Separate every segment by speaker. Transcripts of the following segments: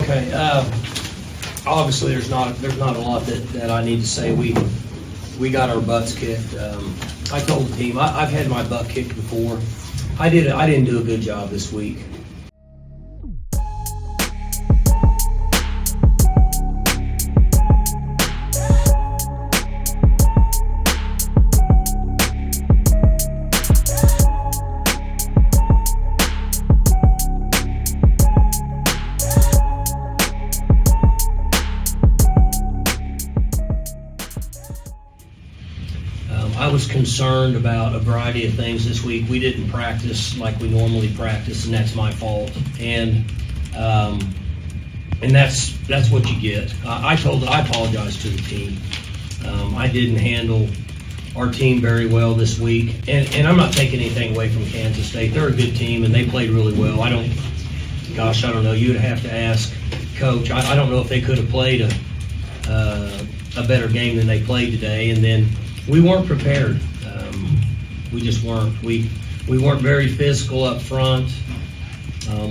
Speaker 1: Okay. Obviously, there's not a lot that I need to say. We got our butts kicked. I told the team I've had my butt kicked before. I didn't do a good job this week. I was concerned about a variety of things this week. We didn't practice like we normally practice, and that's my fault. And that's what you get. I apologized to the team. I didn't handle our team very well this week, and I'm not taking anything away from Kansas State. They're a good team, and they played really well. I don't know. You'd have to ask Coach. I don't know if they could have played a better game than they played today, and then we weren't prepared. We just weren't. We weren't very physical up front.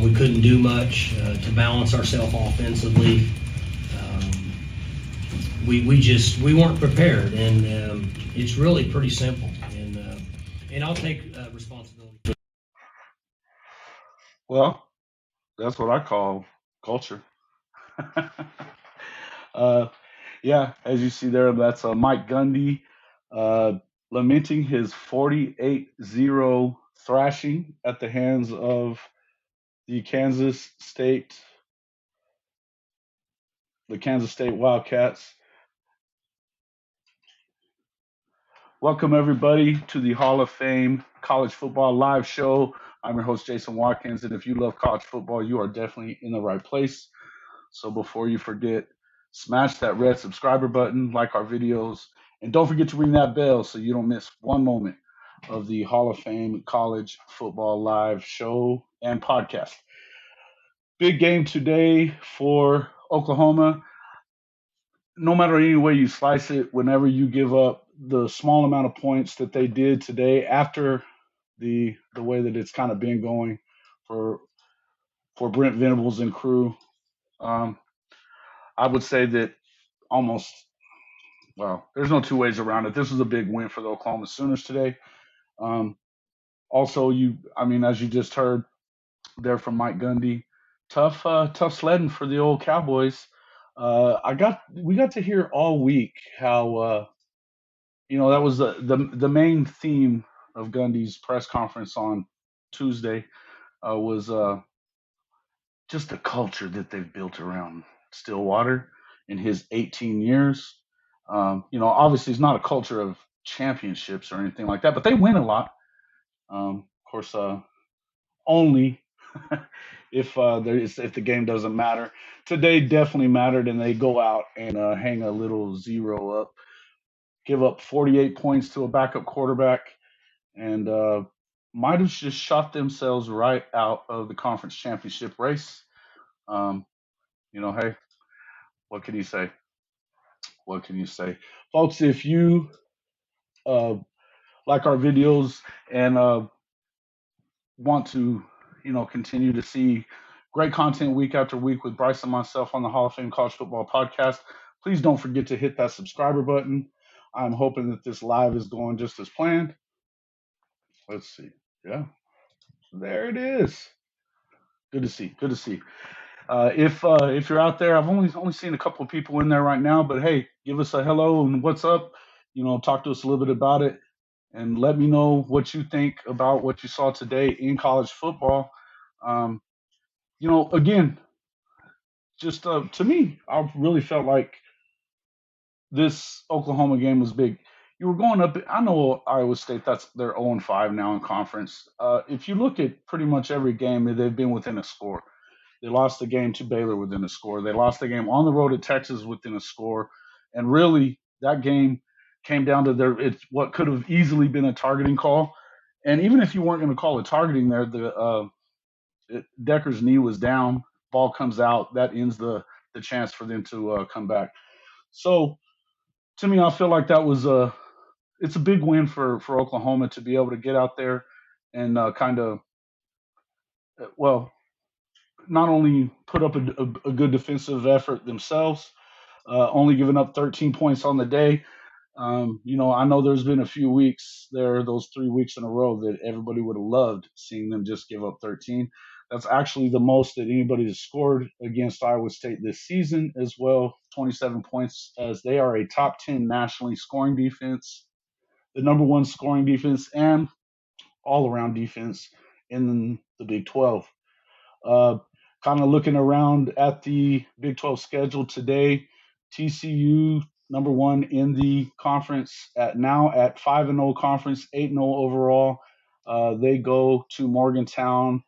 Speaker 1: We couldn't do much to balance ourselves offensively. We weren't prepared, and it's really pretty simple. And I'll take responsibility.
Speaker 2: Well, that's what I call culture. uh, yeah, as you see there, that's Mike Gundy uh, lamenting his 48-0 thrashing at the hands of the Kansas State Wildcats. Welcome everybody to the Hall of Fame College Football Live Show. I'm your host Jason Watkins, and if you love college football, you are definitely in the right place. So before you forget, smash that red subscriber button, like our videos, and don't forget to ring that bell so you don't miss one moment of the Hall of Fame College Football Live Show and podcast. Big game today for Oklahoma. No matter any way you slice it, whenever you give up the small amount of points that they did today after the way that it's kind of been going for Brent Venables and crew, I would say that almost, well, there's no two ways around it. This was a big win for the Oklahoma Sooners today. Um, also, as you just heard there from Mike Gundy, tough sledding for the old Cowboys. We got to hear all week how that was the main theme of Gundy's press conference on Tuesday was just the culture that they've built around Stillwater in his 18 years. Obviously, it's not a culture of championships or anything like that, but they win a lot. Of course, only if the game doesn't matter. Today definitely mattered, and they go out and hang a little zero up, give up 48 points to a backup quarterback, and might have just shot themselves right out of the conference championship race. Um, hey, what can you say? What can you say, folks? If you uh, like our videos and want to, continue to see great content week after week with Bryce and myself on the Hall of Fame College Football Podcast, please don't forget to hit that subscriber button. I'm hoping that this live is going just as planned. Let's see. Yeah, there it is. Good to see. Good to see. If you're out there, I've only seen a couple of people in there right now, but hey, give us a hello and what's up. Talk to us a little bit about it, and let me know what you think about what you saw today in college football. Um, again, just to me, I really felt like this Oklahoma game was big. You were going up. I know Iowa State. They're 0-5 now in conference. If you look at pretty much every game, they've been within a score. They lost the game to Baylor within a score. They lost the game on the road at Texas within a score. And really, that game came down to what could have easily been a targeting call. And even if you weren't going to call it targeting there, Decker's knee was down. Ball comes out. That ends the chance for them to come back. So to me, I feel like it's a big win for Oklahoma to be able to get out there and kind of, well, not only put up a good defensive effort themselves, only giving up 13 points on the day. I know there's been a few weeks there, those 3 weeks in a row, that everybody would have loved seeing them just give up 13. That's actually the most that anybody has scored against Iowa State this season as well, 27 points, as they are a top 10 nationally scoring defense, the number one scoring defense, and all around defense in the Big 12. Uh, Kind of looking around at the Big 12 schedule today, TCU number one in the conference at 5-0 conference, 8-0 overall. They go to Morgantown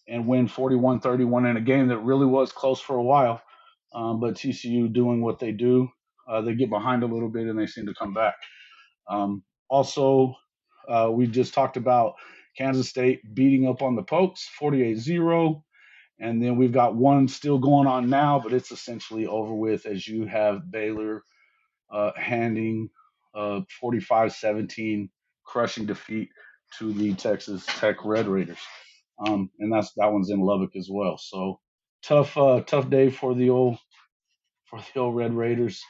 Speaker 2: and win 41-31 in a game that really was close for a while. But TCU doing what they do, they get behind a little bit and they seem to come back. Also, we just talked about Kansas State beating up on the Pokes 48-0. And then we've got one still going on now, but it's essentially over with as you have Baylor handing 45-17 crushing defeat to the Texas Tech Red Raiders. And that one's in Lubbock as well. So tough day for the old Red Raiders.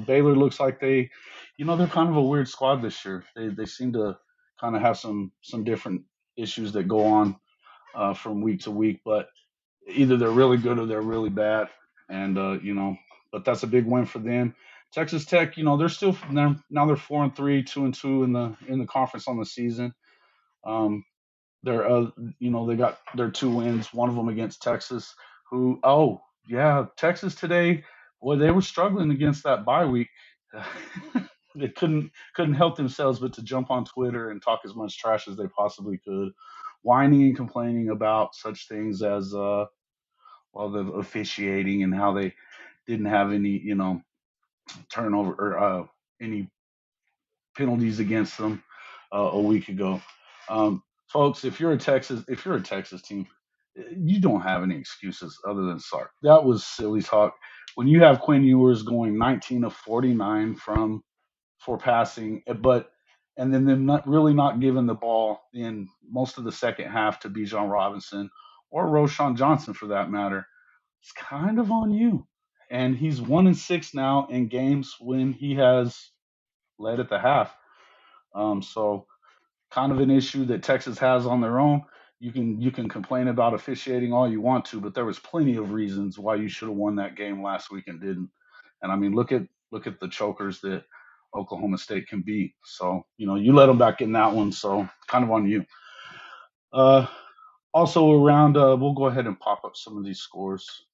Speaker 2: Baylor looks like they're kind of a weird squad this year. They seem to kind of have some different issues that go on from week to week, but either they're really good or they're really bad. And but that's a big win for them. Texas Tech, they're 4-3, 2-2 in the conference on the season. They got their 2 wins, one of them against Texas. Texas today, boy, they were struggling against that bye week. They couldn't help themselves but to jump on Twitter and talk as much trash as they possibly could, whining and complaining about such things as the officiating and how they didn't have any, turnover or any penalties against them a week ago. Folks, if you're a Texas team, you don't have any excuses other than sorry. That was silly talk. When you have Quinn Ewers going 19 of 49 for passing, and then them not giving the ball in most of the second half to Bijan Robinson or Roshan Johnson for that matter, it's kind of on you. And he's 1-6 now in games when he has led at the half. So kind of an issue that Texas has on their own. You can complain about officiating all you want to, but there was plenty of reasons why you should have won that game last week and didn't. And I mean, look at the chokers that Oklahoma State can beat. So you let them back in that one. So kind of on you. Also around, we'll go ahead and pop up some of these scores.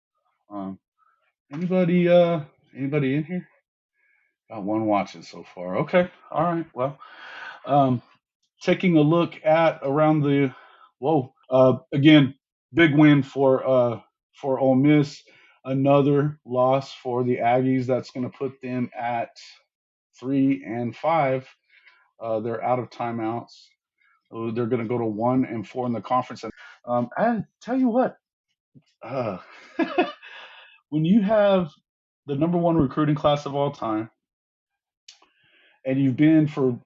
Speaker 2: Anybody in here? Got one watching so far. Okay, all right. Well, taking a look at around the again, big win for Ole Miss. Another loss for the Aggies. That's going to put them at 3-5. They're out of timeouts. They're going to go to 1-4 in the conference. And I tell you what, when you have the number one recruiting class of all time, and you've been for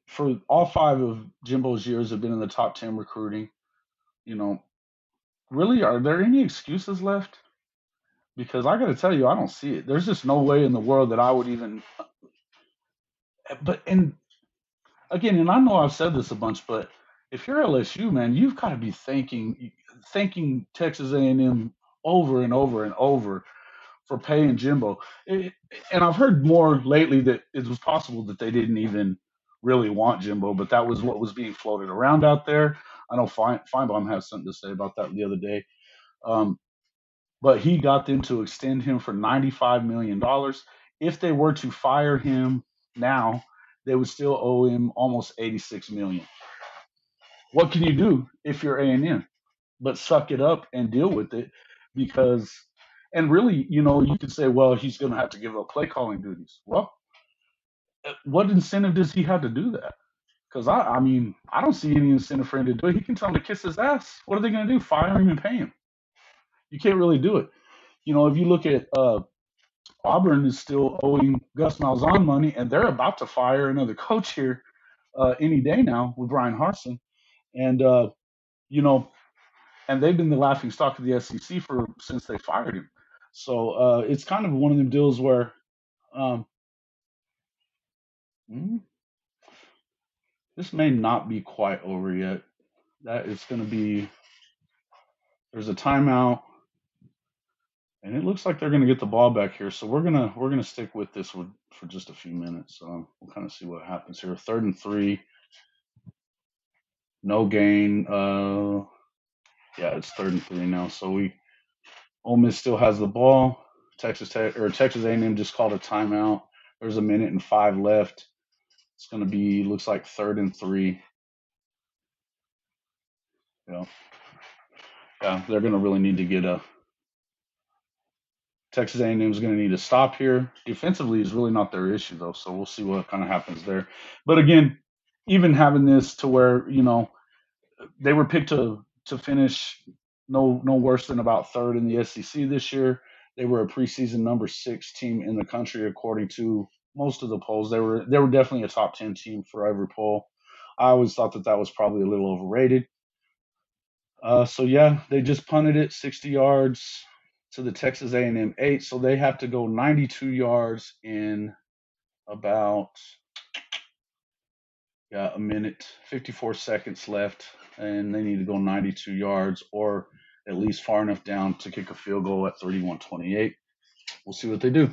Speaker 2: all 5 of Jimbo's years have been in the top 10 recruiting, really, are there any excuses left? Because I got to tell you, I don't see it. There's just no way in the world that I would even. And again, and I know I've said this a bunch, but if you're LSU, man, you've got to be thanking Texas A&M over and over and over for paying Jimbo. And I've heard more lately that it was possible that they didn't even really want Jimbo, but that was what was being floated around out there. I know Feinbaum has something to say about that the other day. But he got them to extend him for $95 million. If they were to fire him now, they would still owe him almost $86 million. What can you do if you're A&M? But suck it up and deal with it, because, and really, you could say, well, he's going to have to give up play calling duties. Well, what incentive does he have to do that? Because I mean, I don't see any incentive for him to do it. He can tell him to kiss his ass. What are they going to do? Fire him and pay him? You can't really do it. If you look at Auburn is still owing Gus Malzahn money, and they're about to fire another coach here any day now with Brian Harsin, and and they've been the laughing stock of the SEC since they fired him. So it's kind of one of them deals where um, mm, this may not be quite over yet. That is going to be, there's a timeout, and it looks like they're going to get the ball back here. So we're gonna stick with this one for just a few minutes. We'll kind of see what happens here. 3rd and 3, no gain. Yeah, it's 3rd and 3 now. So Ole Miss still has the ball. Texas Tech or Texas A&M just called a timeout. There's 1:05 left. It's going to be, looks like 3rd and 3. Yeah, yeah, they're going to really need to get a. Texas A&M is going to need to stop here. Defensively is really not their issue though, so we'll see what kind of happens there. But again, even having this to where they were picked to finish no worse than about third in the SEC this year. They were a preseason number 6 team in the country according to most of the polls. They were definitely a top 10 team for every poll. I always thought that was probably a little overrated. So yeah, they just punted it 60 yards to the Texas A&M 8. So they have to go 92 yards in about a minute, 54 seconds left, and they need to go 92 yards or at least far enough down to kick a field goal at 31-28. We'll see what they do.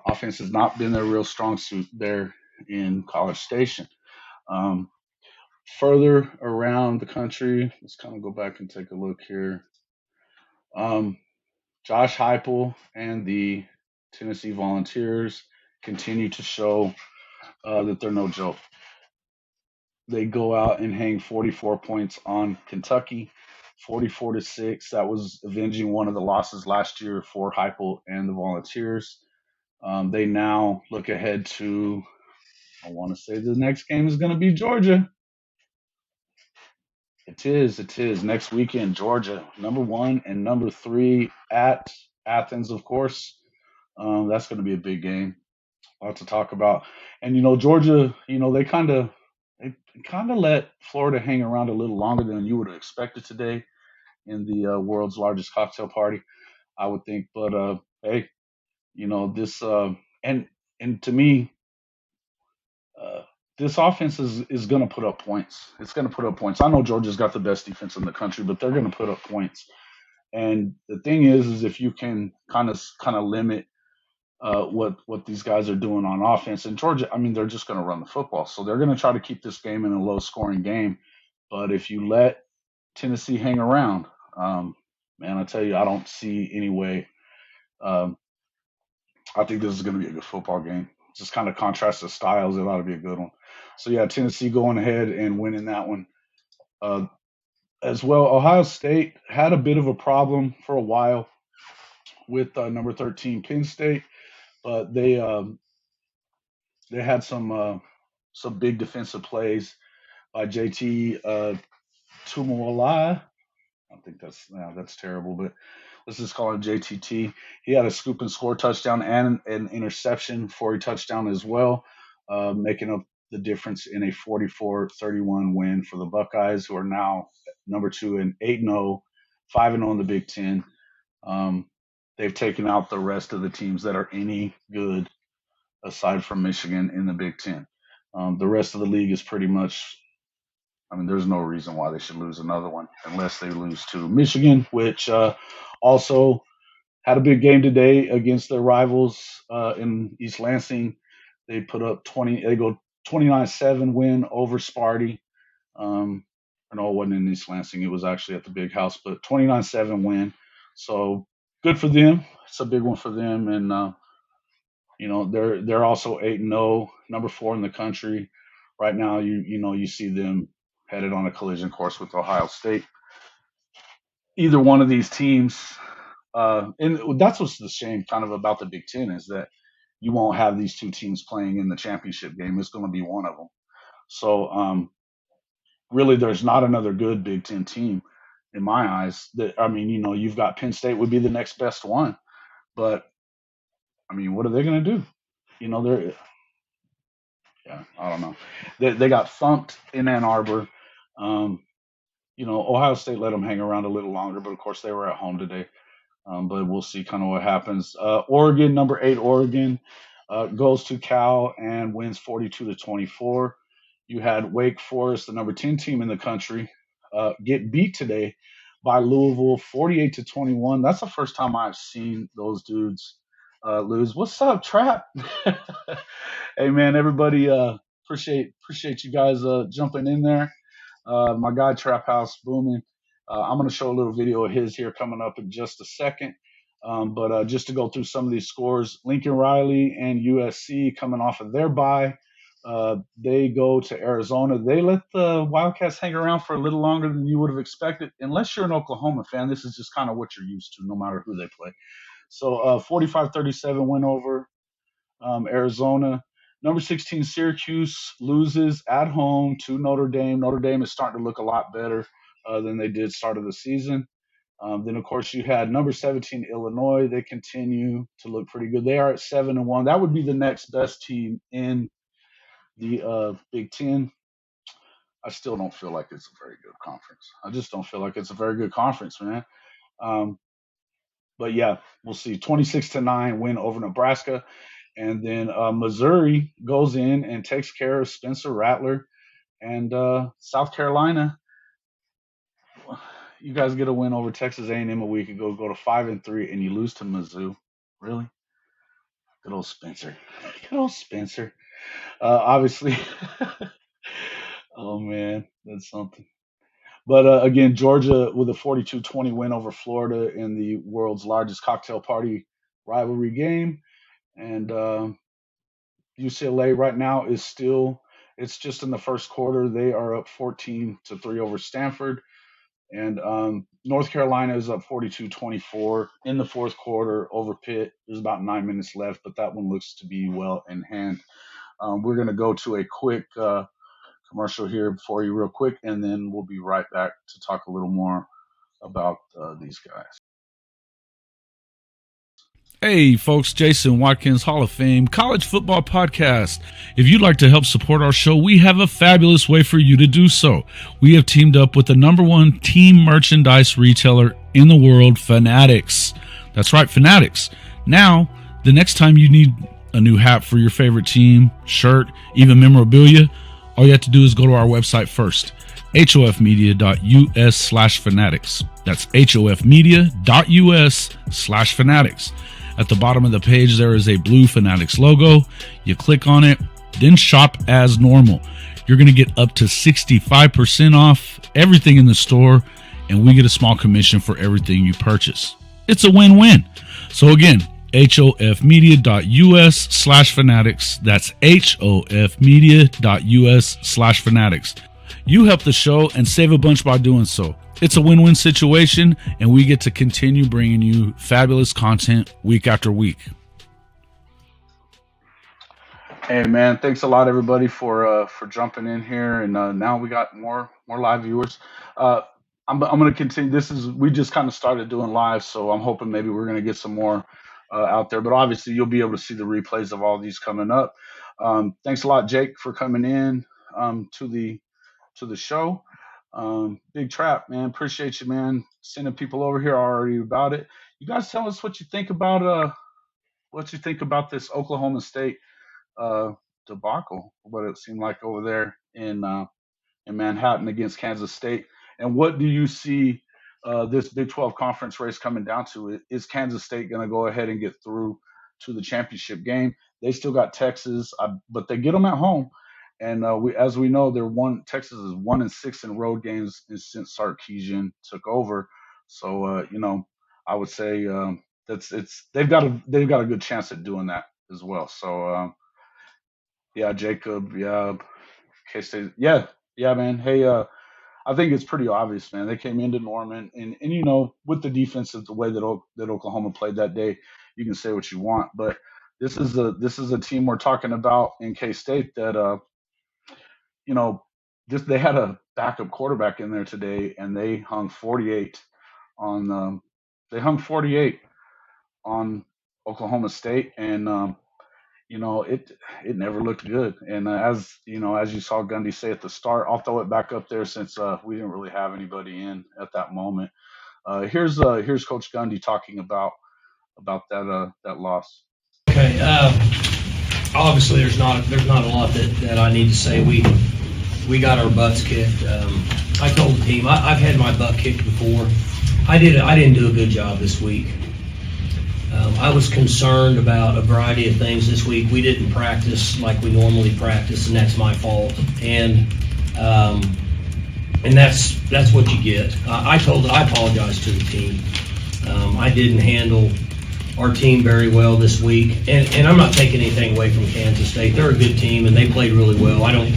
Speaker 2: Offense has not been their real strong suit there in College Station. Um, Further around the country, let's kind of go back and take a look here. Josh Heupel and the Tennessee Volunteers continue to show that they're no joke. They go out and hang 44 points on Kentucky, 44-6. That was avenging one of the losses last year for Heupel and the Volunteers. They now look ahead to, I want to say the next game is going to be Georgia. It is. Next weekend, Georgia, number 1 and number 3 at Athens, of course. That's going to be a big game. A lot to talk about. And Georgia, they kind of let Florida hang around a little longer than you would have expected today in the world's largest cocktail party, I would think. But hey, this and to me, uh, this offense is going to put up points. It's going to put up points. I know Georgia's got the best defense in the country, but they're going to put up points. And the thing is if you can kind of limit what these guys are doing on offense. And Georgia, I mean, they're just going to run the football, so they're going to try to keep this game in a low-scoring game. But if you let Tennessee hang around, man, I tell you, I don't see any way. Um, I think this is going to be a good football game. Just kind of contrast the styles. It ought to be a good one. So yeah, Tennessee going ahead and winning that one. Uh, as well, Ohio State had a bit of a problem for a while with number 13 Penn State, but they had some big defensive plays by JT Tumawala. I think that's terrible, but let's just call him JTT. He had a scoop and score touchdown and an interception for a touchdown as well, making up the difference in a 44-31 win for the Buckeyes, who are now number 2 and 8-0, 5-0 in the Big Ten. They've taken out the rest of the teams that are any good aside from Michigan in the Big Ten. The rest of the league is pretty much, I mean, there's no reason why they should lose another one unless they lose to Michigan, which also had a big game today against their rivals in East Lansing. They put up 20, they go 29-7 win over Sparty. No, it wasn't in East Lansing. It was actually at the big house, but 29-7 win. So good for them. It's a big one for them. And, they're also 8-0, number 4 in the country right now. You see them headed on a collision course with Ohio State. Either one of these teams, and that's what's the shame kind of about the Big Ten, is that you won't have these two teams playing in the championship game. It's going to be one of them. So really, there's not another good Big Ten team in my eyes. You've got Penn State would be the next best one, but I mean, what are they going to do? They're Yeah, I don't know. They got thumped in Ann Arbor. Ohio State let them hang around a little longer, but of course they were at home today. but we'll see kind of what happens. Oregon, number 8, Oregon goes to Cal and wins 42-24. You had Wake Forest, the number 10 team in the country, get beat today by Louisville 48-21. That's the first time I've seen those dudes lose. What's up, Trap? Hey man, everybody, appreciate you guys jumping in there. My guy Trap House booming. I'm going to show a little video of his here coming up in just a second. But just to go through some of these scores, Lincoln Riley and USC coming off of their bye. They go to Arizona. They let the Wildcats hang around for a little longer than you would have expected. Unless you're an Oklahoma fan, this is just kind of what you're used to, no matter who they play. So 45-37 win over Arizona. Number 16, Syracuse loses at home to Notre Dame. Notre Dame is starting to look a lot better than they did start of the season. Then, of course, you had number 17, Illinois. They continue to look pretty good. They are at 7-1. That would be the next best team in the Big Ten. I still don't feel like it's a very good conference. I just don't feel like it's a very good conference, man. But yeah, we'll see. 26-9 win over Nebraska. And then Missouri goes in and takes care of Spencer Rattler. And South Carolina, you guys get a win over Texas A&M a week ago, go to 5-3, and you lose to Mizzou. Really? Good old Spencer. Good old Spencer. Obviously. Oh man, that's something. But again, Georgia with a 42-20 win over Florida in the world's largest cocktail party rivalry game. And UCLA right now is still, it's just in the first quarter. They are up 14-3 over Stanford. And North Carolina is up 42-24 in the fourth quarter over Pitt. There's about 9 minutes left, but that one looks to be well in hand. We're going to go to a quick commercial here for you real quick, and then we'll be right back to talk a little more about these guys.
Speaker 3: Hey folks, Jason Watkins, Hall of Fame College Football Podcast. If you'd like to help support our show, we have a fabulous way for you to do so. We have teamed up with the number one team merchandise retailer in the world, Fanatics. That's right, Fanatics. Now, the next time you need a new hat for your favorite team, shirt, even memorabilia, all you have to do is go to our website first, hofmedia.us/fanatics. That's hofmedia.us/fanatics. At the bottom of the page, there is a blue Fanatics logo. You click on it, then shop as normal. You're going to get up to 65% off everything in the store, and we get a small commission for everything you purchase. It's a win-win. So again, hofmedia.us/fanatics. That's hofmedia.us/fanatics. You help the show and save a bunch by doing so. It's a win-win situation, and we get to continue bringing you fabulous content week after week.
Speaker 2: Hey man, thanks a lot everybody for jumping in here, and now we got more live viewers. I'm going to continue. We just kind of started doing live, so I'm hoping maybe we're going to get some more out there. But obviously, you'll be able to see the replays of all these coming up. Thanks a lot, Jake, for coming in to the show. Big Trap, man, appreciate you, man, sending people over here already about it. You guys tell us what you think about this Oklahoma State debacle, what it seemed like over there in Manhattan against Kansas State. And what do you see this Big 12 conference race coming down to? Is Kansas State going to go ahead and get through to the championship game? They still got Texas, but they get them at home. And as we know, Texas is 1-6 in road games since Sarkisian took over. So I would say they've got a good chance at doing that as well. So yeah, Jacob, yeah, K-State, yeah, man. Hey, I think it's pretty obvious, man. They came into Norman, and with the defense of the way that Oklahoma played that day, you can say what you want, but this is a team we're talking about in K-State that they had a backup quarterback in there today, and they hung 48 on Oklahoma State, and it never looked good. And as you saw Gundy say at the start, I'll throw it back up there since we didn't really have anybody in at that moment. Here's Coach Gundy talking about that loss.
Speaker 1: Okay, obviously there's not a lot that I need to say. We got our butts kicked. I told the team I've had my butt kicked before. I didn't do a good job this week. I was concerned about a variety of things this week. We didn't practice like we normally practice, and that's my fault. And that's what you get. I apologize to the team. I didn't handle our team very well this week, and I'm not taking anything away from Kansas State. They're a good team, and they played really well. I don't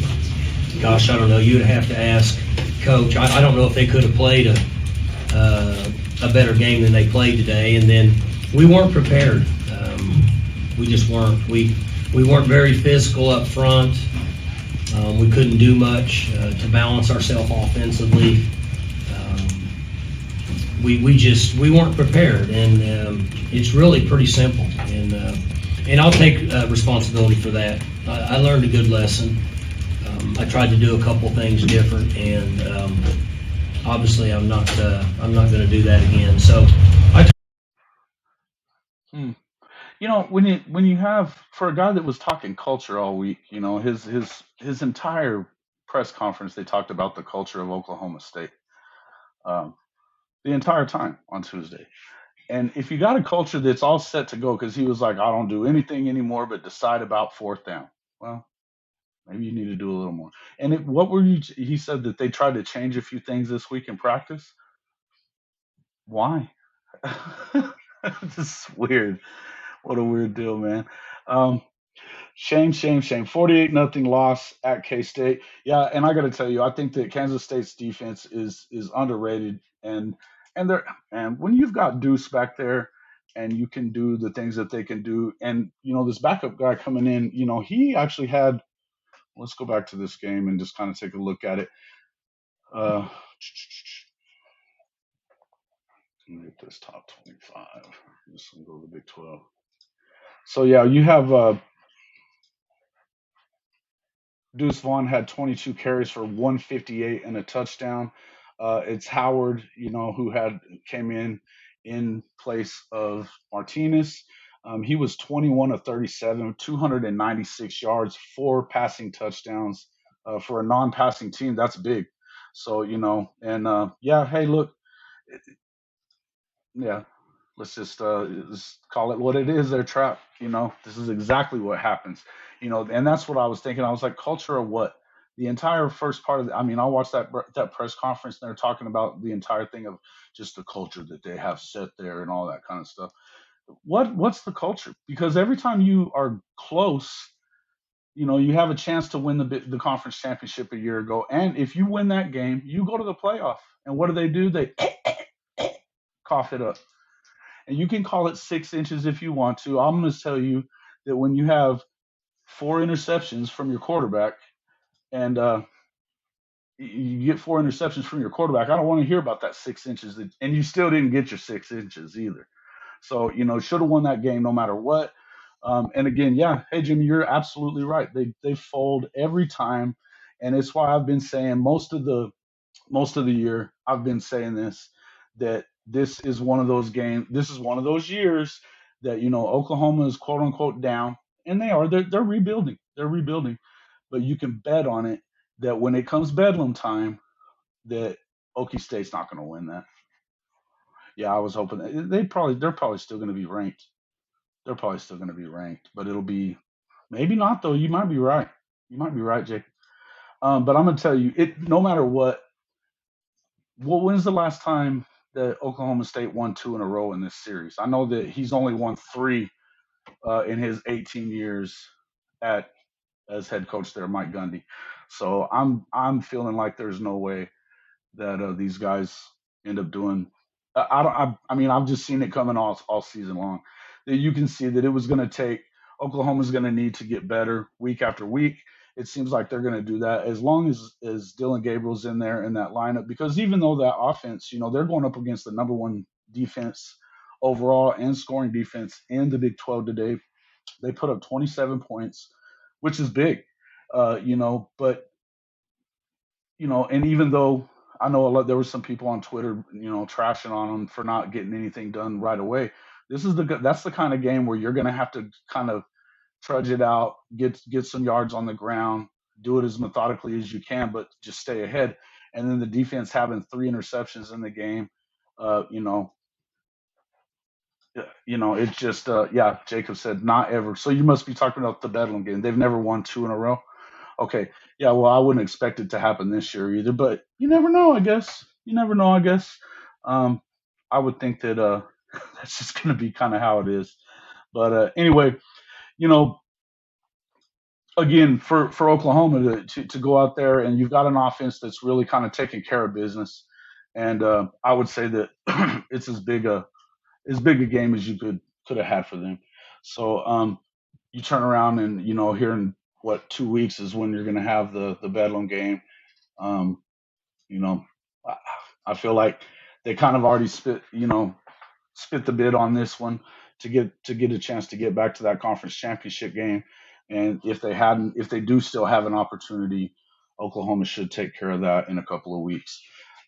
Speaker 1: know. You'd have to ask Coach. I don't know if they could have played a better game than they played today, and then we weren't prepared. We just weren't. We weren't very physical up front. We couldn't do much to balance ourselves offensively. We weren't prepared, and it's really pretty simple. And I'll take responsibility for that. I learned a good lesson. I tried to do a couple things different, and obviously I'm not going to do that again. So
Speaker 2: When you have, for a guy that was talking culture all week, his entire press conference, they talked about the culture of Oklahoma State um, the entire time on Tuesday. And if you got a culture that's all set to go, because he was like, I don't do anything anymore but decide about fourth down. Well, maybe you need to do a little more. And what were you? He said that they tried to change a few things this week in practice. Why? This is weird. What a weird deal, man. Um, Shame, shame, shame. 48-0 loss at K State. Yeah, and I got to tell you, I think that Kansas State's defense is underrated, and when you've got Deuce back there, and you can do the things that they can do, and this backup guy coming in, he actually had. Let's go back to this game and just kind of take a look at it. Uh, Let me get this top 25. I'm just gonna go to the Big 12. So yeah, you have Deuce Vaughn had 22 carries for 158 and a touchdown. It's Howard, who came in place of Martinez. He was 21 of 37, 296 yards, 4 passing touchdowns. For a non-passing team, that's big. So yeah. Hey, look, yeah. Let's call it what it is. They're trapped. This is exactly what happens. And that's what I was thinking. I was like, culture of what? The entire first part of I mean, I watched that press conference, and they're talking about the entire thing of just the culture that they have set there and all that kind of stuff. What's the culture? Because every time you are close, you have a chance to win the conference championship a year ago, and if you win that game, you go to the playoff. And what do? They cough it up. And you can call it 6 inches if you want to. I'm going to tell you that when you have 4 interceptions from your quarterback, and you get 4 interceptions from your quarterback, I don't want to hear about that 6 inches. And you still didn't get your 6 inches either. So, should have won that game no matter what. And again, yeah, hey, Jimmy, you're absolutely right. They fold every time. And it's why I've been saying most of the year, I've been saying that this is one of those games. This is one of those years that Oklahoma is quote unquote down, and they are. They're rebuilding. They're rebuilding, but you can bet on it that when it comes Bedlam time, that Okie State's not going to win that. Yeah, I was hoping that they're probably still going to be ranked. They're probably still going to be ranked, but it'll be maybe not though. You might be right. You might be right, Jake. But I'm going to tell you, no matter what. Well, when's the last time that Oklahoma State won 2 in a row in this series? I know that he's only won 3 in his 18 years as head coach there, Mike Gundy. So I'm feeling like there's no way that these guys end up doing. I mean, I've just seen it coming all season long. That you can see that it was going to take. Oklahoma's going to need to get better week after week. It seems like they're going to do that as long as Dylan Gabriel's in there in that lineup. Because even though that offense, they're going up against the number one defense overall and scoring defense in the Big 12 today. They put up 27 points, which is big. But and even though I know a lot. There were some people on Twitter, trashing on them for not getting anything done right away. That's the kind of game where you're going to have to kind of trudge it out, get some yards on the ground, do it as methodically as you can, but just stay ahead. And then the defense having 3 interceptions in the game, uh, you know, it's just yeah. Jacob said not ever. So you must be talking about the Bedlam game. They've never won 2 in a row. Okay, yeah. Well, I wouldn't expect it to happen this year either, but you never know. I guess you never know. I guess um, I would think that that's just going to be kind of how it is. But anyway, you know, again for Oklahoma to go out there and you've got an offense that's really kind of taking care of business, and I would say that it's as big a game as you could have had for them. So you turn around and here in what 2 weeks is when you're going to have the Bedlam game. Um, you know, I, I feel like they kind of already spit the bid on this one to get a chance to get back to that conference championship game. And if they do still have an opportunity, Oklahoma should take care of that in a couple of weeks.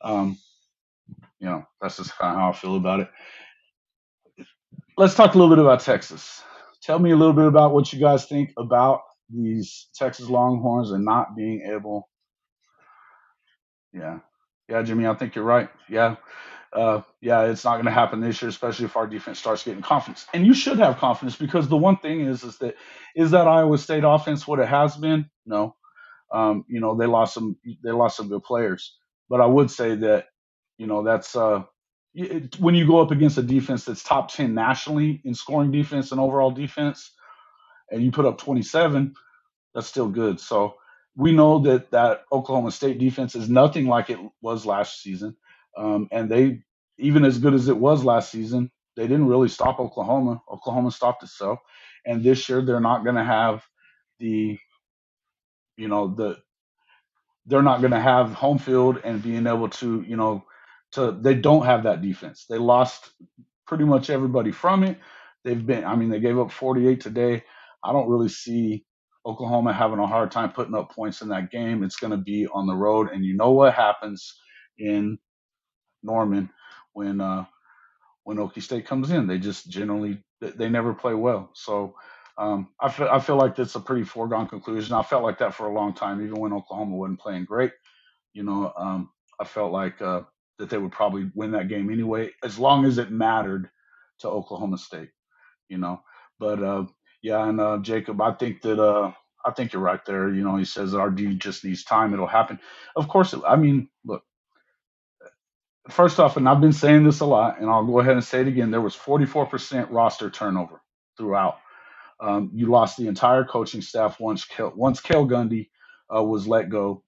Speaker 2: Um, that's just kind of how I feel about it. Let's talk a little bit about Texas. Tell me a little bit about what you guys think about these Texas Longhorns and not being able. Yeah, yeah, Jimmy, I think you're right. Yeah, yeah, it's not going to happen this year, especially if our defense starts getting confidence. And you should have confidence because the one thing is that Iowa State offense what it has been? No, they lost some good players, but I would say that that's when you go up against a defense that's top 10 nationally in scoring defense and overall defense, and you put up 27, that's still good. So we know that Oklahoma State defense is nothing like it was last season, and they even as good as it was last season, they didn't really stop Oklahoma. Oklahoma stopped itself, and this year they're not going to have the you know the they're not going to have home field and being able they don't have that defense. They lost pretty much everybody from it. They gave up 48 today. I don't really see Oklahoma having a hard time putting up points in that game. It's going to be on the road, and you know what happens in Norman when when Okie State comes in. They just generally they never play well. So I feel like that's a pretty foregone conclusion. I felt like that for a long time, even when Oklahoma wasn't playing great. I felt like that they would probably win that game anyway, as long as it mattered to Oklahoma State. You know, but yeah, and Jacob, I think you're right there. He says that our D just needs time; it'll happen. Of course, I mean, look. First off, and I've been saying this a lot, and I'll go ahead and say it again. There was 44% roster turnover throughout. You lost the entire coaching staff once Kel Gundy was let go.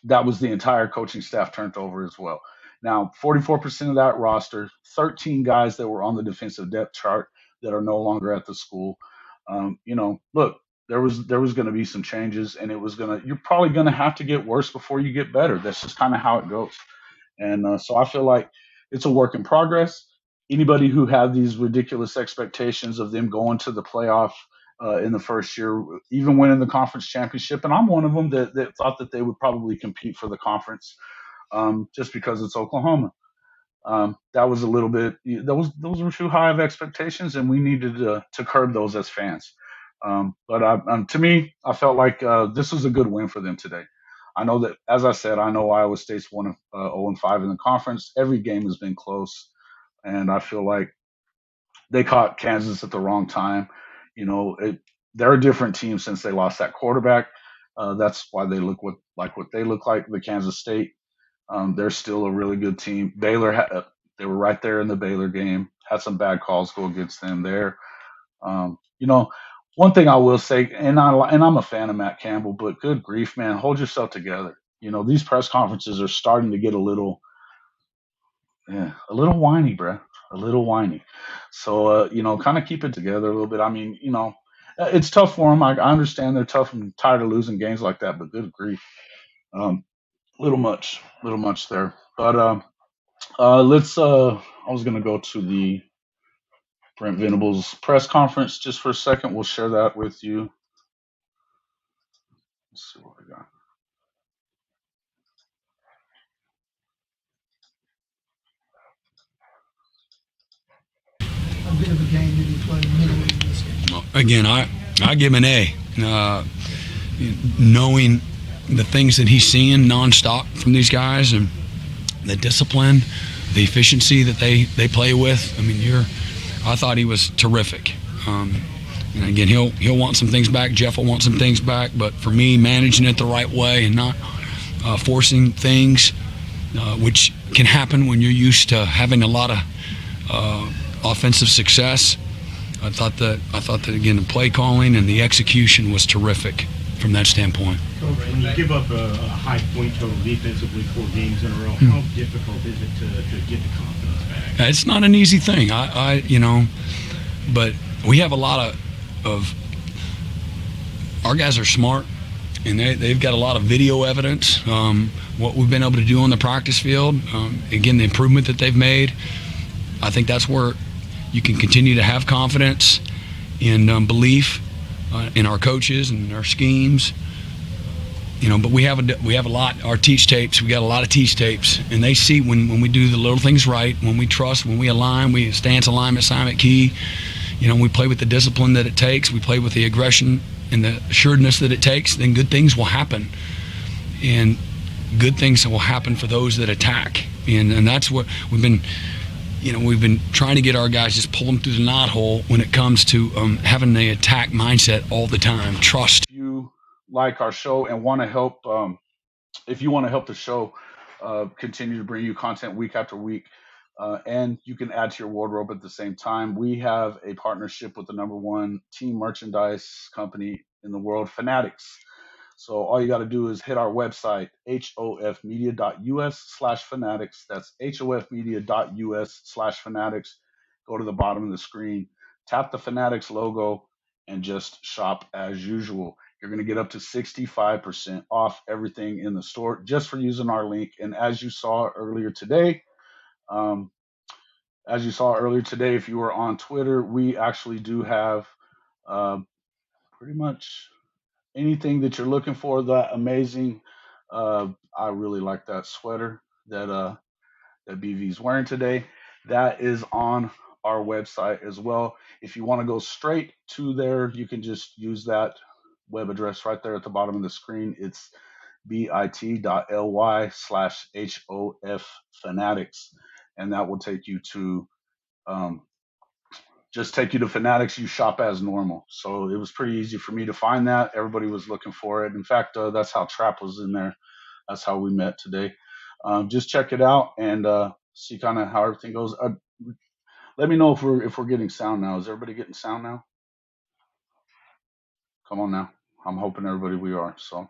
Speaker 2: That was the entire coaching staff turned over as well. Now, 44% of that roster, 13 guys that were on the defensive depth chart that are no longer at the school. Look, there was going to be some changes, and you're probably going to have to get worse before you get better. That's just kind of how it goes. And so I feel like it's a work in progress. Anybody who had these ridiculous expectations of them going to the playoff in the first year, even winning the conference championship, and I'm one of them that thought that they would probably compete for the conference just because it's Oklahoma. That was a little bit. Those were too high of expectations, and we needed to curb those as fans. But to me, I felt like this was a good win for them today. I know that, as I said, I know Iowa State's 0-5 in the conference. Every game has been close, and I feel like they caught Kansas at the wrong time. They're a different team since they lost that quarterback. That's why they look what they look like. The Kansas State, they're still a really good team. Baylor, they were right there in the Baylor game. Had some bad calls go against them there. Um, you know, One thing I will say, and I'm a fan of Matt Campbell, but good grief, man, hold yourself together. These press conferences are starting to get a little whiny, bruh, a little whiny. So, kind of keep it together a little bit. I mean, it's tough for them. I understand they're tough and tired of losing games like that, but good grief, um, little much there. But let's. I was gonna go to the Brent Venables press conference just for a second. We'll share that with you. Let's see what we got.
Speaker 4: good of a game did he play mentally in this game?
Speaker 5: Again, I give him an A. Knowing the things that he's seeing nonstop from these guys and the discipline, the efficiency that they play with. I mean, I thought he was terrific. And again, he'll want some things back. Jeff will want some things back. But for me, managing it the right way and not forcing things, which can happen when you're used to having a lot of offensive success. I thought that again, the play calling and the execution was terrific from that standpoint.
Speaker 6: When you give up a high point total defensively 4 games in a row, how difficult is it to get the confidence back?
Speaker 5: It's not an easy thing. But we have a lot of our guys are smart, and they've got a lot of video evidence. What we've been able to do on the practice field, again, the improvement that they've made. I think that's where you can continue to have confidence and belief in our coaches and our schemes. But we have a lot. Our teach tapes, we got a lot of teach tapes, and they see when we do the little things right, when we trust, when we align, we stance, alignment, assignment, key. We play with the discipline that it takes. We play with the aggression and the assuredness that it takes. Then good things will happen, and good things will happen for those that attack. And that's what we've been. We've been trying to get our guys just pull them through the knothole when it comes to having the attack mindset all the time. Trust.
Speaker 2: If you like our show and want to help, if you want to help the show continue to bring you content week after week, and you can add to your wardrobe at the same time, we have a partnership with the #1 team merchandise company in the world, Fanatics. So all you got to do is hit our website, hofmedia.us/fanatics. That's hofmedia.us/fanatics. Go to the bottom of the screen, tap the Fanatics logo, and just shop as usual. You're going to get up to 65% off everything in the store just for using our link. And as you saw earlier today, if you were on Twitter, we actually do have pretty much anything that you're looking for. That amazing, I really like that sweater that BV's wearing today. That is on our website as well. If you want to go straight to there, you can just use that web address right there at the bottom of the screen. It's bit.ly/HOF Fanatics, and that will take you to Fanatics. You shop as normal. So it was pretty easy for me to find that. Everybody was looking for it. In fact, that's how Trap was in there. That's how we met today. Just check it out and see kind of how everything goes. Let me know if we're getting sound now. Is everybody getting sound now? Come on now. I'm hoping everybody we are. So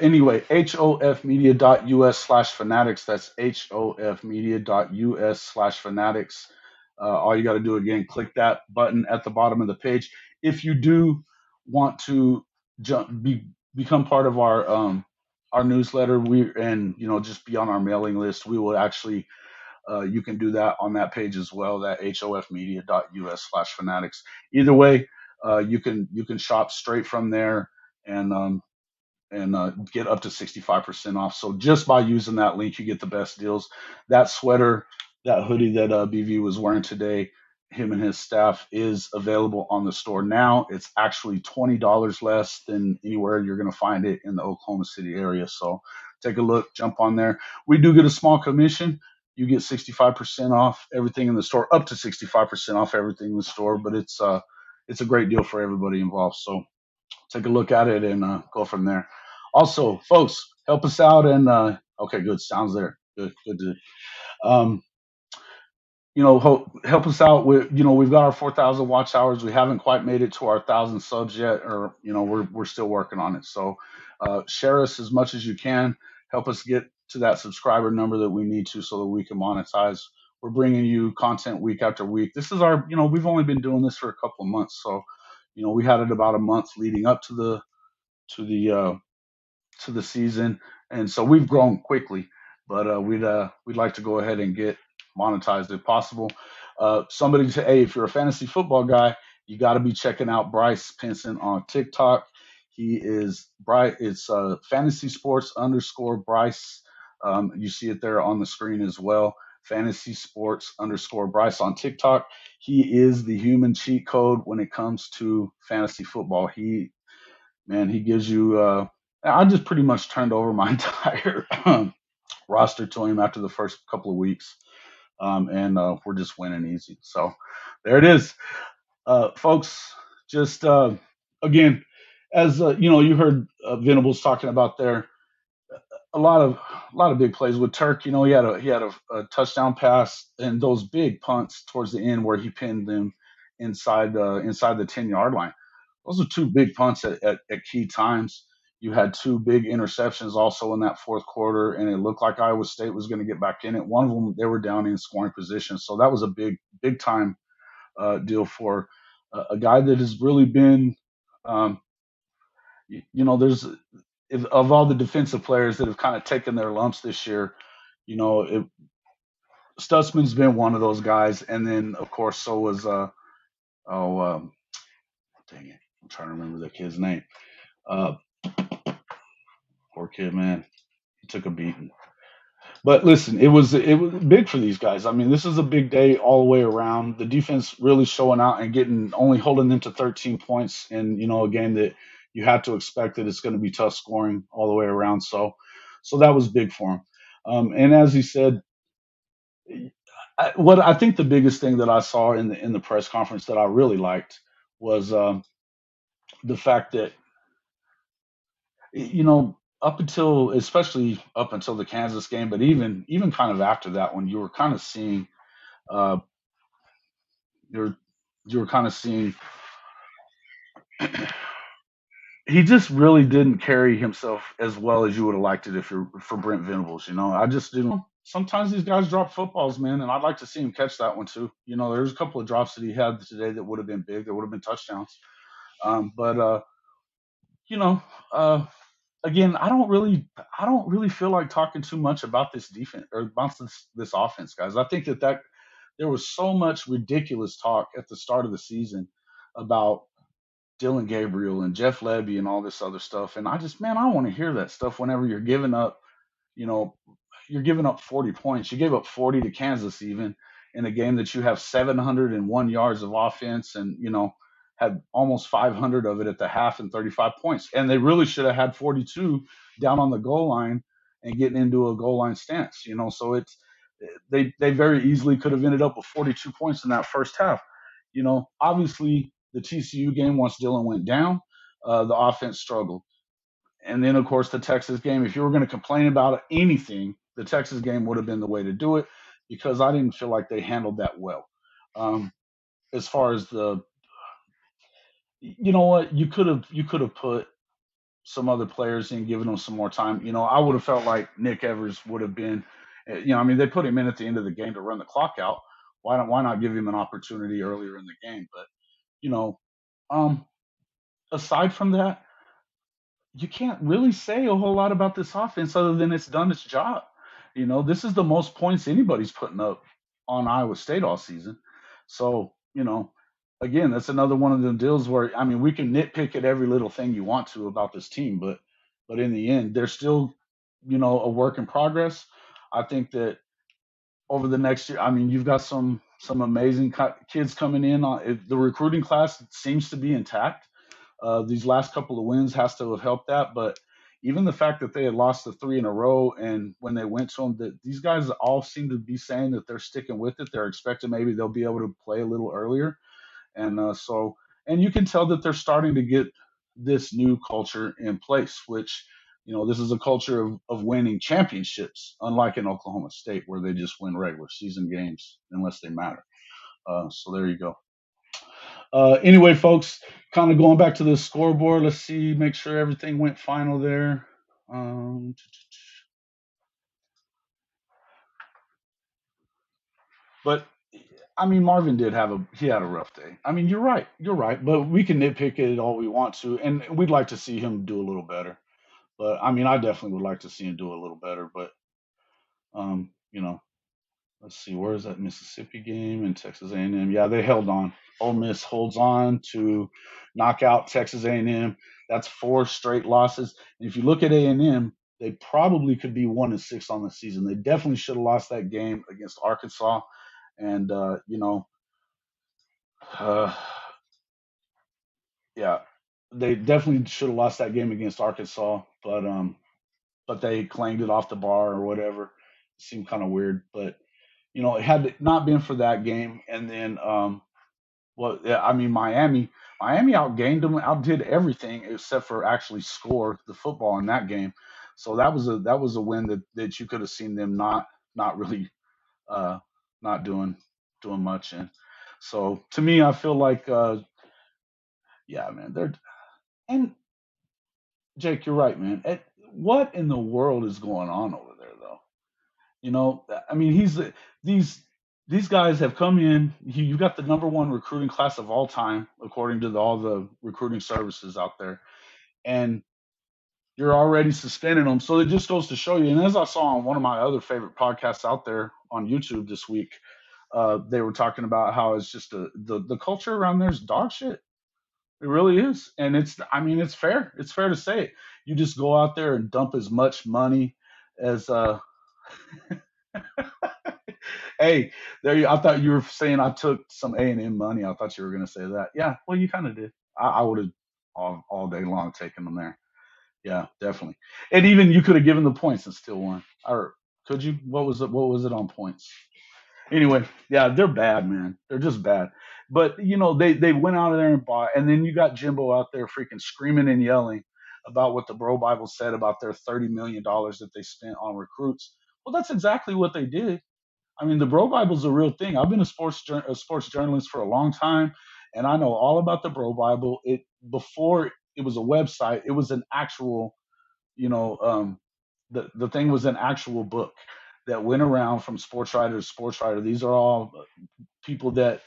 Speaker 2: anyway, hofmedia.us/fanatics. That's hofmedia.us/fanatics. All you got to do again, click that button at the bottom of the page. If you do want to become part of our newsletter, just be on our mailing list, we will actually you can do that on that page as well. That hofmedia.us/fanatics. Either way, you can shop straight from there and get up to 65% off. So just by using that link, you get the best deals. That sweater, that hoodie that BV was wearing today, him and his staff, is available on the store now. It's actually $20 less than anywhere you're going to find it in the Oklahoma City area. So take a look, jump on there. We do get a small commission. You get 65% off everything in the store, up to 65% off everything in the store. But it's a great deal for everybody involved. So take a look at it and go from there. Also, folks, help us out and okay, good, sounds there. Good. Help us out with, we've got our 4,000 watch hours. We haven't quite made it to our 1,000 subs yet, or we're still working on it. So share us as much as you can. Help us get to that subscriber number that we need to, so that we can monetize. We're bringing you content week after week. This is our, we've only been doing this for a couple of months, so we had it about a month leading up to the season, and so we've grown quickly. But we'd like to go ahead and get monetized if possible. Somebody say, hey, if you're a fantasy football guy, you got to be checking out Bryce Pinson on TikTok. He is Bryce. It's fantasy sports _Bryce. You see it there on the screen as well. fantasysports_Bryce on TikTok. He is the human cheat code when it comes to fantasy football. He gives you. I just pretty much turned over my entire roster to him after the first couple of weeks, and we're just winning easy. So there it is, folks. Just again, as you heard Venables talking about there, a lot of big plays with Turk. He had a touchdown pass and those big punts towards the end where he pinned them inside the 10-yard line. Those are two big punts at key times. You had two big interceptions also in that fourth quarter, and it looked like Iowa State was going to get back in it. One of them, they were down in scoring position, so that was a big time deal for a guy that has really been, um, there's of all the defensive players that have kind of taken their lumps this year, Stutzman's been one of those guys, and then of course so was dang it, I'm trying to remember the kid's name. Uh, Poor kid, man, he took a beating. But listen, it was big for these guys. I mean, this is a big day all the way around. The defense really showing out and only holding them to 13 points, and a game that you have to expect that it's going to be tough scoring all the way around. So that was big for him. And as he said, what I think the biggest thing that I saw in the press conference that I really liked was the fact that especially up until the Kansas game, but even kind of after that one, you were kind of seeing uh, you're you were kind of seeing he just really didn't carry himself as well as you would have liked it if you're for Brent Venables. I just didn't. Sometimes these guys drop footballs, man, and I'd like to see him catch that one too. There's a couple of drops that he had today that would have been big, that would have been touchdowns. But you know, uh, again, I don't really feel like talking too much about this defense or about this offense, guys. I think that there was so much ridiculous talk at the start of the season about Dylan Gabriel and Jeff Lebby and all this other stuff, and I want to hear that stuff whenever you know, you're giving up 40 points. You gave up 40 to Kansas even in a game that you have 701 yards of offense and, had almost 500 of it at the half and 35 points. And they really should have had 42 down on the goal line and getting into a goal line stance, so they very easily could have ended up with 42 points in that first half. Obviously the TCU game, once Dylan went down, the offense struggled. And then, of course, the Texas game. If you were going to complain about anything, the Texas game would have been the way to do it because I didn't feel like they handled that well. As far as what you could have put some other players in, given them some more time. I would have felt like Nick Evers would have been. They put him in at the end of the game to run the clock out. Why not give him an opportunity earlier in the game? But um, aside from that, you can't really say a whole lot about this offense other than it's done its job. This is the most points anybody's putting up on Iowa State all season. So, again, that's another one of the deals where, we can nitpick at every little thing you want to about this team, but in the end, they're still, a work in progress. I think that over the next year, you've got some amazing kids coming in. The recruiting class seems to be intact. These last couple of wins has to have helped that, but even the fact that they had lost the 3 in a row, and when they went to them, that these guys all seem to be saying that they're sticking with it. They're expecting maybe they'll be able to play a little earlier, and and you can tell that they're starting to get this new culture in place, which this is a culture of winning championships, unlike in Oklahoma State where they just win regular season games unless they matter. So there you go. Anyway, folks, kind of going back to the scoreboard. Let's see, make sure everything went final there. But Marvin he had a rough day. You're right. But we can nitpick it all we want to, and we'd like to see him do a little better. But I definitely would like to see him do a little better. But um, you know, let's see, where is that Mississippi game and Texas A&M? Yeah, they held on. Ole Miss holds on to knock out Texas A&M. That's 4 straight losses. And if you look at A&M, they probably could be 1-6 on the season. They definitely should have lost that game against Arkansas, and uh, yeah, they definitely should have lost that game against Arkansas, but they claimed it off the bar or whatever. It seemed kind of weird, but it had not been for that game, and then well, yeah, I mean Miami outgained them, outdid everything except for actually score the football in that game. So that was a win that you could have seen them not really uh, not doing much in. So to me, I feel like yeah, man, they're and Jake, you're right, man. What in the world is going on over there, though? I mean, these these guys have come in. You got the number one recruiting class of all time, according to all the recruiting services out there, and you're already suspending them. So it just goes to show you. And as I saw on one of my other favorite podcasts out there on YouTube this week, they were talking about how it's just the culture around there is dog shit. It really is, and I mean, it's fair. It's fair to say it. You just go out there and dump as much money as Hey, I thought you were saying I took some A&M money. I thought you were going to say that. Yeah, well, you kind of did. I would have all day long taken them there. Yeah, definitely. And even you could have given the points and still won. Or could you? What was it? What was it on points? Anyway, yeah, they're bad, man. They're just bad. But they went out of there and bought, and then you got Jimbo out there freaking screaming and yelling about what the Bro Bible said about their $30 million that they spent on recruits. Well, that's exactly what they did. I mean, the Bro Bible's a real thing. I've been a sports journalist for a long time, and I know all about the Bro Bible. Before it was a website, it was an actual, you know, the thing was an actual book that went around from sports writer to sports writer. These are all people that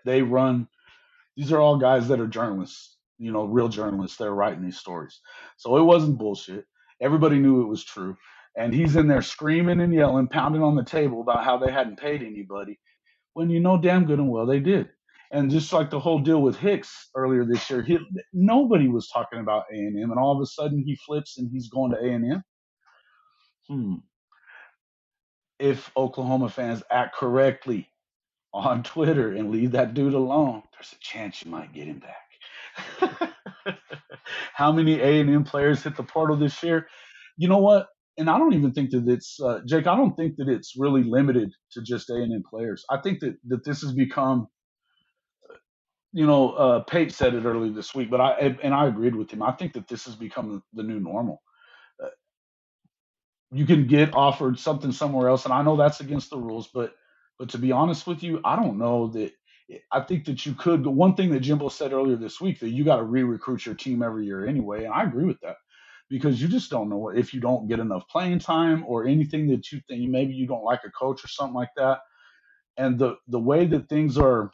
Speaker 2: they run. These are all guys that are journalists, real journalists that are writing these stories. So it wasn't bullshit. Everybody knew it was true. And he's in there screaming and yelling, pounding on the table about how they hadn't paid anybody, when you know damn good and well they did. And just like the whole deal with Hicks earlier this year, nobody was talking about A&M, and all of a sudden he flips and he's going to A&M. Hmm. If Oklahoma fans act correctly on Twitter and leave that dude alone, there's a chance you might get him back. How many A&M players hit the portal this year? You know what? And I don't even think that it's Jake. I don't think that it's really limited to just A&M players. I think that this has become, Pate said it earlier this week, but I agreed with him. I think that this has become the new normal. Uh, you can get offered something somewhere else, and I know that's against the rules, but to be honest with you, I don't know that. I think that you could. One thing that Jimbo said earlier this week, that you got to re-recruit your team every year anyway, and I agree with that, because you just don't know if you don't get enough playing time or anything that you think, maybe you don't like a coach or something like that. And the way that things are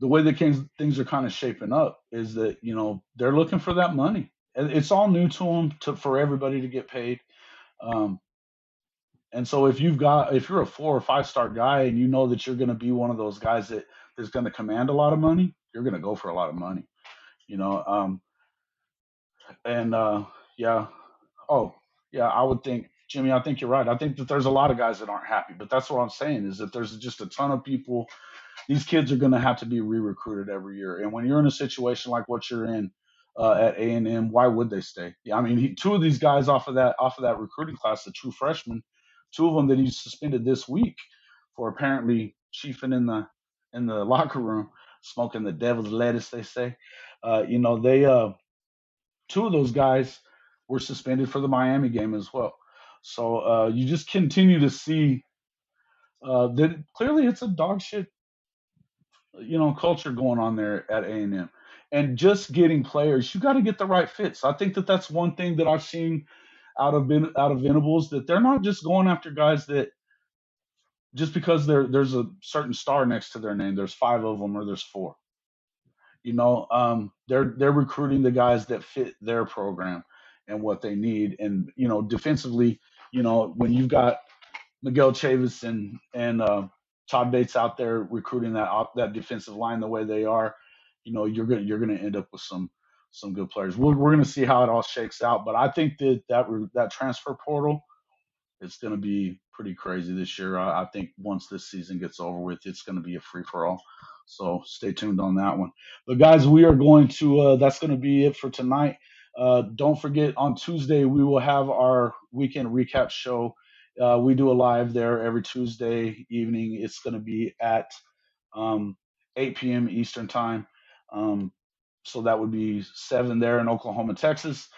Speaker 2: kind of shaping up is that they're looking for that money. It's all new to them, for everybody to get paid. Um, and so if you're a 4 or 5 star guy and you know that you're going to be one of those guys that is going to command a lot of money, you're going to go for a lot of money. You know, and yeah. Oh, yeah, I would think, Jimmy, I think you're right. I think that there's a lot of guys that aren't happy, but that's what I'm saying, is that there's just a ton of people. These kids are going to have to be re-recruited every year. And when you're in a situation like what you're in at A&M, why would they stay? Yeah, I mean, two of these guys off of that recruiting class, the true freshmen, two of them that he's suspended this week for apparently chiefing in the locker room, smoking the devil's lettuce, they say. They two of those guys were suspended for the Miami game as well. So you just continue to see that clearly it's a dog shit, culture going on there at A&M. And just getting players, you got to get the right fits. I think that that's one thing that I've seen out of Venables, that they're not just going after guys that just because there's a certain star next to their name. There's 5 of them or there's 4. They're recruiting the guys that fit their program and what they need. And defensively, when you've got Miguel Chavis and Todd Bates out there recruiting that defensive line the way they are, you're gonna end up with some good players. We're going to see how it all shakes out, but I think that transfer portal, it's going to be pretty crazy this year. I think once this season gets over with, it's going to be a free for all. So stay tuned on that one. But guys, we are going to. That's going to be it for tonight. Don't forget, on Tuesday we will have our weekend recap show. We do a live there every Tuesday evening. It's going to be at 8 p.m. Eastern time. So that would be 7 there in Oklahoma, Texas,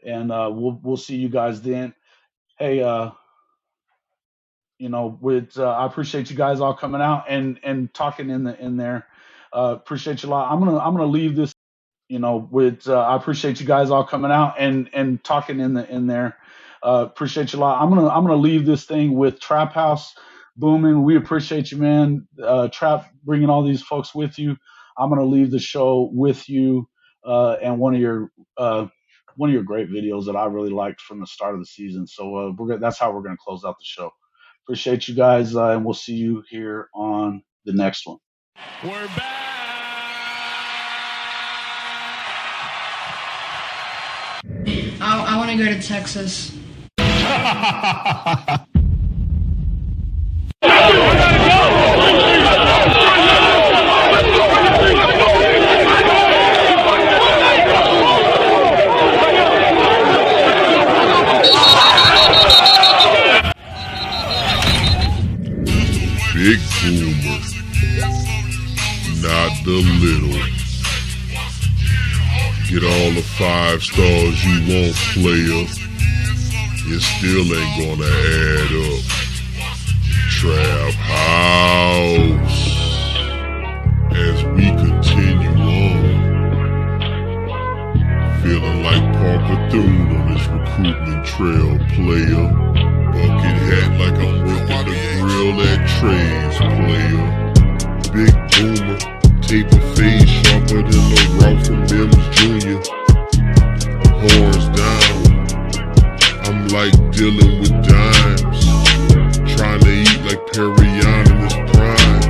Speaker 2: and we'll see you guys then. Hey, I appreciate you guys all coming out and talking in there. Appreciate you a lot. I'm gonna leave this. I appreciate you guys all coming out and talking in there. Appreciate you a lot. I'm gonna leave this thing with Trap House booming. We appreciate you, man. Trap bringing all these folks with you. I'm gonna leave the show with you and one of your great videos that I really liked from the start of the season. So that's how we're gonna close out the show. Appreciate you guys, and we'll see you here on the next one.
Speaker 7: We're back.
Speaker 8: I want to go to Texas.
Speaker 9: Big Boomer, not the little. Get all the 5 stars you want, player. It still ain't gonna add up. Trap House. As we continue on, feeling like Parker Thune on this recruitment trail, player. Bucket hat like I'm working the grill at Trey's, player. Big Boomer, taper fade sharper than the Ralph from Mims Jr. Horns down, I'm like dealing with dimes. Trying to eat like Perrion in his prime.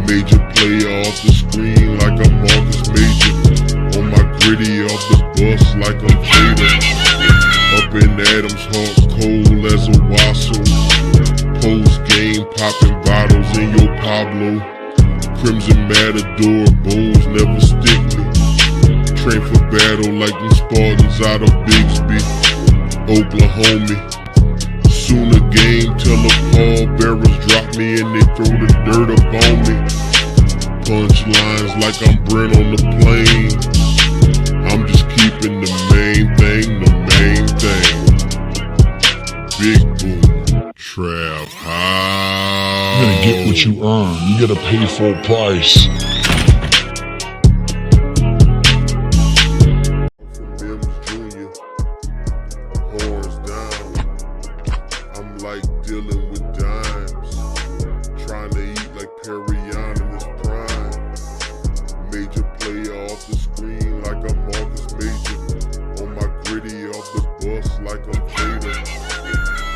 Speaker 9: Major player off the screen like I'm Marcus Major. On my gritty off the bus like I'm Vader. Up in Adams, heart cold as a wassail. Post game, popping bottles in your Pablo. Crimson Matador, bulls never stick me. Train for battle like them Spartans out of Bigsby, Oklahoma. Sooner game till the pallbearers drop me and they throw the dirt up on me. Punchlines like I'm Brent on the plane. I'm just keeping the main thing. Big Boom, Trap House.
Speaker 10: You're gonna get what you earn. You gotta pay full price.
Speaker 9: From Mims Jr. Horns down. I'm like dealing with dimes. Trying to eat like Perrion in his prime. Major player off the screen like I'm Marcus Major. On my gritty off the bus like I'm Vader.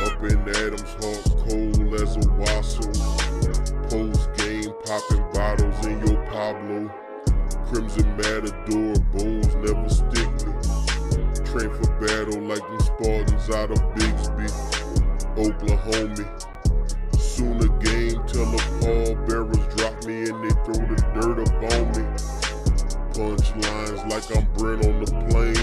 Speaker 9: Up in Adams, heart cold as a wassail. Post game, popping bottles in your Pablo. Crimson Matador, bulls never stick me. Train for battle like them Spartans out of Bigsby, Oklahoma. Sooner game till the pallbearers drop me and they throw the dirt up on me. Punchlines like I'm Brent on the plane.